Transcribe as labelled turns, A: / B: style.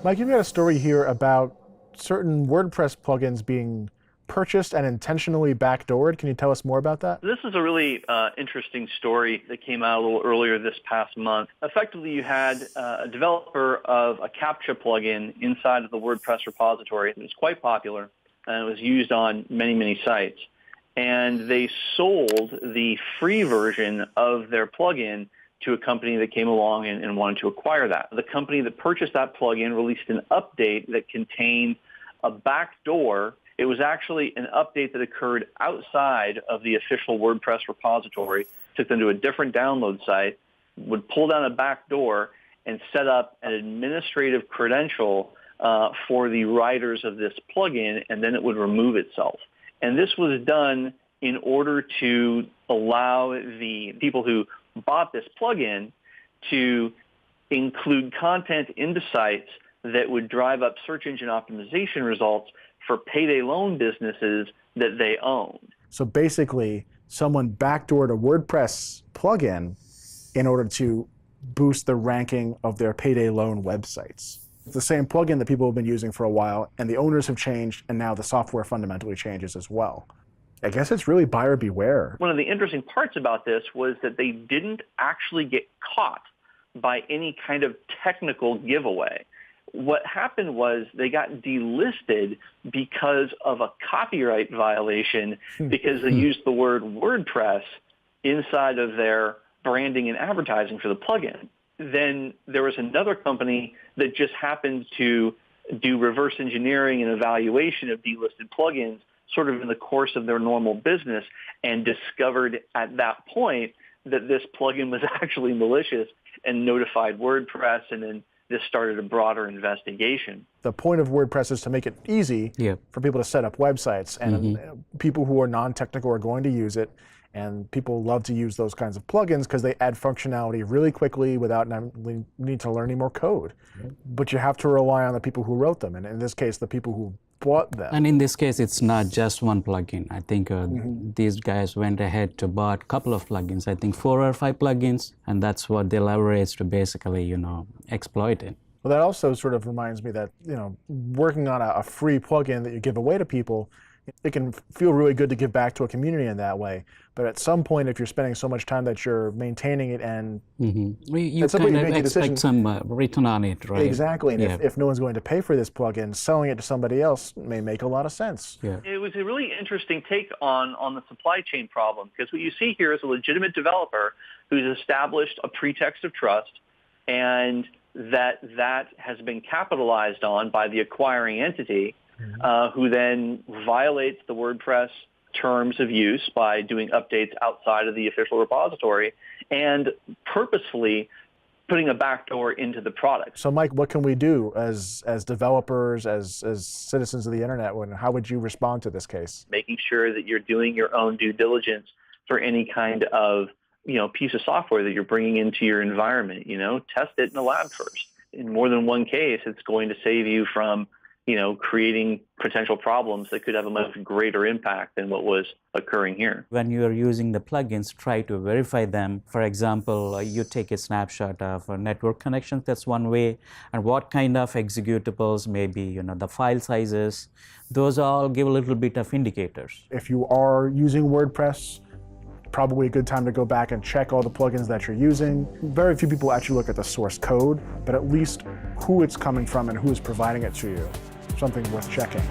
A: Mike, you've got a story here about certain WordPress plugins being purchased and intentionally backdoored. Can you tell us more about that?
B: This is a really interesting story that came out a little earlier this past month. Effectively, you had a developer of a CAPTCHA plugin inside of the WordPress repository. It was quite popular, and it was used on many, many sites. And they sold the free version of their plugin to a company that came along and wanted to acquire that. The company that purchased that plugin released an update that contained a backdoor. It was actually an update that occurred outside of the official WordPress repository, took them to a different download site, would pull down a backdoor and set up an administrative credential for the writers of this plugin, and then it would remove itself. And this was done in order to allow the people who bought this plugin to include content into sites that would drive up search engine optimization results for payday loan businesses that they owned.
A: So basically, someone backdoored a WordPress plugin in order to boost the ranking of their payday loan websites. It's the same plugin that people have been using for a while, and the owners have changed, and now the software fundamentally changes as well. I guess it's really buyer beware.
B: One of the interesting parts about this was that they didn't actually get caught by any kind of technical giveaway. What happened was they got delisted because of a copyright violation because they used the word WordPress inside of their branding and advertising for the plugin. Then there was another company that just happened to do reverse engineering and evaluation of delisted plugins sort of in the course of their normal business and discovered at that point that this plugin was actually malicious and notified WordPress, and then this started a broader investigation.
A: The point of WordPress is to make it easy for people to set up websites, and people who are non-technical are going to use it, and people love to use those kinds of plugins because they add functionality really quickly without need to learn any more code. But you have to rely on the people who wrote them, and in this case, the people who bought them.
C: And in this case, it's not just one plugin. I think these guys went ahead to buy a couple of plugins, I think 4 or 5 plugins, and that's what they leveraged to basically, exploit it.
A: Well, that also sort of reminds me that, working on a free plugin that you give away to people, it can feel really good to give back to a community in that way. But at some point, if you're spending so much time that you're maintaining it and
C: you kind of expect some return on it, right?
A: Exactly. And if no one's going to pay for this plugin, selling it to somebody else may make a lot of sense.
C: Yeah.
B: It was a really interesting take on the supply chain problem, because what you see here is a legitimate developer who's established a pretext of trust, and that has been capitalized on by the acquiring entity, who then violates the WordPress terms of use by doing updates outside of the official repository and purposefully putting a backdoor into the product.
A: So Mike, what can we do as developers, as citizens of the internet? How would you respond to this case?
B: Making sure that you're doing your own due diligence for any kind of piece of software that you're bringing into your environment. Test it in the lab first. In more than one case, it's going to save you from creating potential problems that could have a much greater impact than what was occurring here.
C: When you are using the plugins, try to verify them. For example, you take a snapshot of network connections, that's one way, and what kind of executables, maybe, the file sizes, those all give a little bit of indicators.
A: If you are using WordPress, probably a good time to go back and check all the plugins that you're using. Very few people actually look at the source code, but at least who it's coming from and who is providing it to you. Something worth checking.